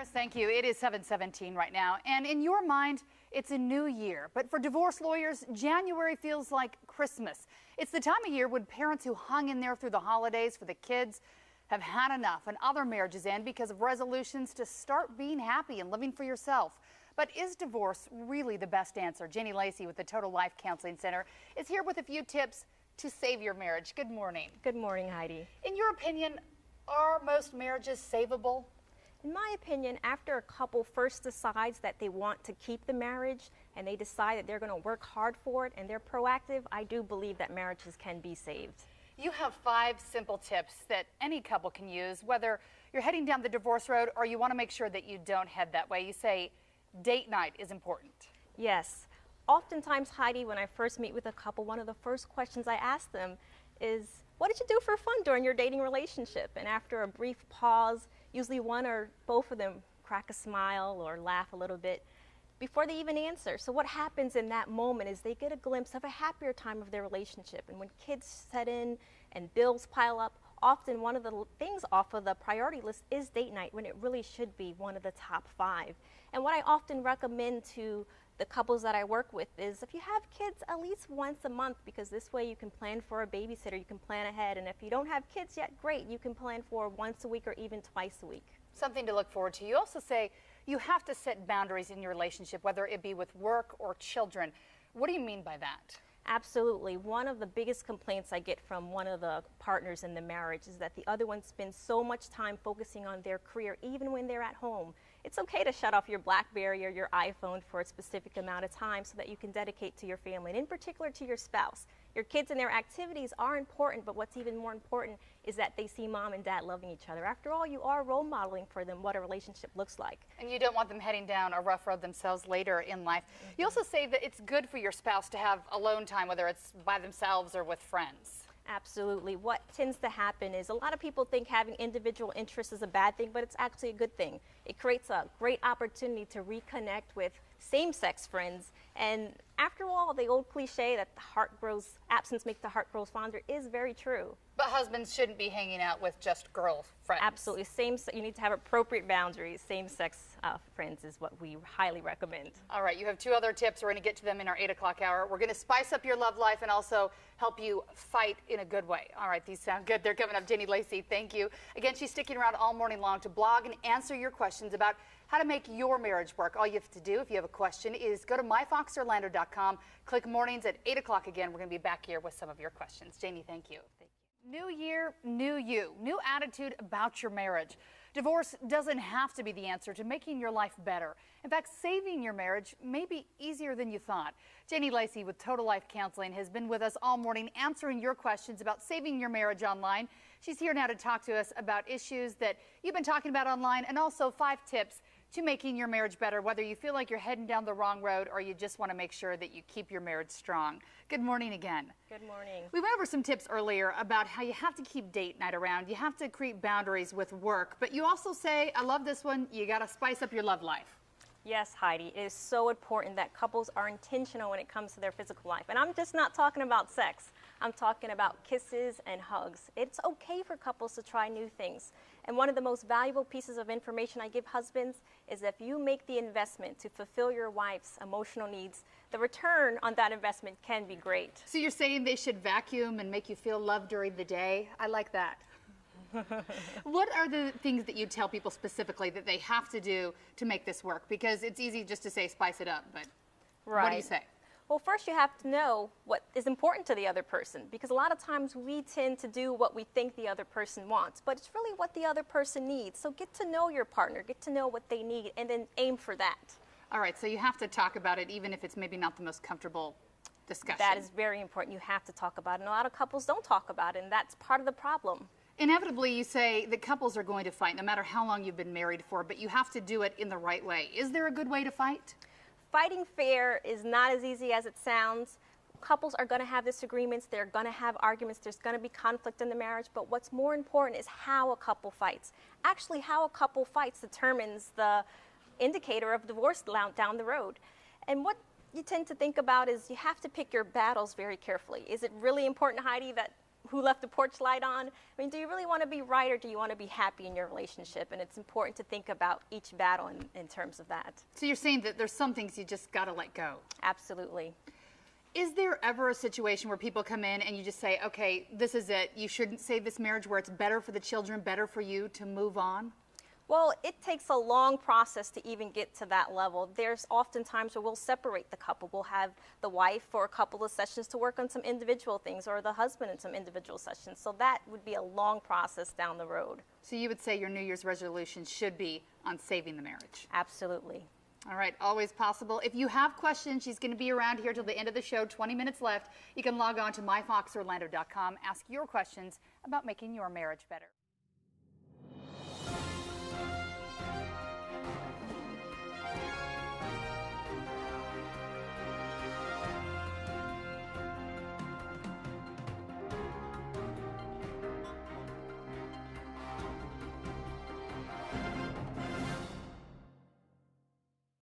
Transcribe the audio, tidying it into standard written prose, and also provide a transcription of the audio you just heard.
Chris, thank you. It is 7:17 right now, and in your mind, it's a new year. But for divorce lawyers, January feels like Christmas. It's the time of year when parents who hung in there through the holidays for the kids have had enough, and other marriages end because of resolutions to start being happy and living for yourself. But is divorce really the best answer? Jenny Lacey with the Total Life Counseling Center is here with a few tips to save your marriage. Good morning. Good morning, Heidi. In your opinion, are most marriages savable? In my opinion, after a couple first decides that they want to keep the marriage and they decide that they're going to work hard for it and they're proactive, I do believe that marriages can be saved. You have 5 simple tips that any couple can use, whether you're heading down the divorce road or you want to make sure that you don't head that way. You say date night is important. Yes. Oftentimes, Heidi, when I first meet with a couple, one of the first questions I ask them is, what did you do for fun during your dating relationship? And after a brief pause, usually one or both of them crack a smile or laugh a little bit before they even answer. So what happens in that moment is they get a glimpse of a happier time of their relationship. And when kids set in and bills pile up, often one of the things off of the priority list is date night, when it really should be one of the top 5. And what I often recommend to the couples that I work with is, if you have kids, at least once a month, because this way you can plan for a babysitter, you can plan ahead. And if you don't have kids yet, great, you can plan for once a week or even twice a week. Something to look forward to. You also say you have to set boundaries in your relationship, whether it be with work or children. What do you mean by that? Absolutely. One of the biggest complaints I get from one of the partners in the marriage is that the other one spends so much time focusing on their career, even when they're at home. It's okay to shut off your BlackBerry or your iPhone for a specific amount of time so that you can dedicate to your family, and in particular to your spouse. Your kids and their activities are important, but what's even more important is that they see mom and dad loving each other. After all, you are role modeling for them what a relationship looks like. And you don't want them heading down a rough road themselves later in life. You also say that it's good for your spouse to have alone time, whether it's by themselves or with friends. Absolutely. What tends to happen is a lot of people think having individual interests is a bad thing, but it's actually a good thing. It creates a great opportunity to reconnect with same-sex friends. And after all, the old cliche that absence makes the heart grows fonder is very true. But husbands shouldn't be hanging out with just girl friends. Absolutely. You need to have appropriate boundaries. Same-sex friends is what we highly recommend. All right, you have 2 other tips. We're going to get to them in our 8 o'clock hour. We're going to spice up your love life and also help you fight in a good way. All right, these sound good. They're coming up. Jenny Lacey, thank you. Again, she's sticking around all morning long to blog and answer your questions about how to make your marriage work. All you have to do, if you have a question, is go to myfoxorlando.com, click mornings at 8 o'clock again. We're going to be back here with some of your questions. Janie, thank you. New year, new you, new attitude about your marriage. Divorce doesn't have to be the answer to making your life better. In fact, saving your marriage may be easier than you thought. Jenny Lacey with Total Life Counseling has been with us all morning answering your questions about saving your marriage online. She's here now to talk to us about issues that you've been talking about online, and also 5 tips to making your marriage better, whether you feel like you're heading down the wrong road or you just want to make sure that you keep your marriage strong. Good morning again. Good morning. We went over some tips earlier about how you have to keep date night around. You have to create boundaries with work, but you also say, I love this one, you got to spice up your love life. Yes, Heidi, it is so important that couples are intentional when it comes to their physical life. And I'm just not talking about sex. I'm talking about kisses and hugs. It's okay for couples to try new things. And one of the most valuable pieces of information I give husbands is if you make the investment to fulfill your wife's emotional needs, the return on that investment can be great. So you're saying they should vacuum and make you feel loved during the day? I like that. What are the things that you tell people specifically that they have to do to make this work? Because it's easy just to say spice it up, but what do you say? Well, first you have to know what is important to the other person, because a lot of times we tend to do what we think the other person wants, but it's really what the other person needs. So get to know your partner, get to know what they need, and then aim for that. All right, so you have to talk about it even if it's maybe not the most comfortable discussion. That is very important. You have to talk about it, and a lot of couples don't talk about it, and that's part of the problem. Inevitably, you say that couples are going to fight no matter how long you've been married for, but you have to do it in the right way. Is there a good way to fight? Fighting fair is not as easy as it sounds. Couples are going to have disagreements. They're going to have arguments. There's going to be conflict in the marriage. But what's more important is how a couple fights. Actually, how a couple fights determines the indicator of divorce down the road. And what you tend to think about is you have to pick your battles very carefully. Is it really important, Heidi, that who left the porch light on? I mean, do you really want to be right, or do you want to be happy in your relationship? And it's important to think about each battle in terms of that. So you're saying that there's some things you just got to let go. Absolutely. Is there ever a situation where people come in and you just say, okay, this is it, you shouldn't save this marriage, where it's better for the children, better for you to move on? Well, it takes a long process to even get to that level. There's often times where we'll separate the couple. We'll have the wife for a couple of sessions to work on some individual things, or the husband in some individual sessions. So that would be a long process down the road. So you would say your New Year's resolution should be on saving the marriage? Absolutely. All right, always possible. If you have questions, she's going to be around here till the end of the show, 20 minutes left. You can log on to myfoxorlando.com, ask your questions about making your marriage better.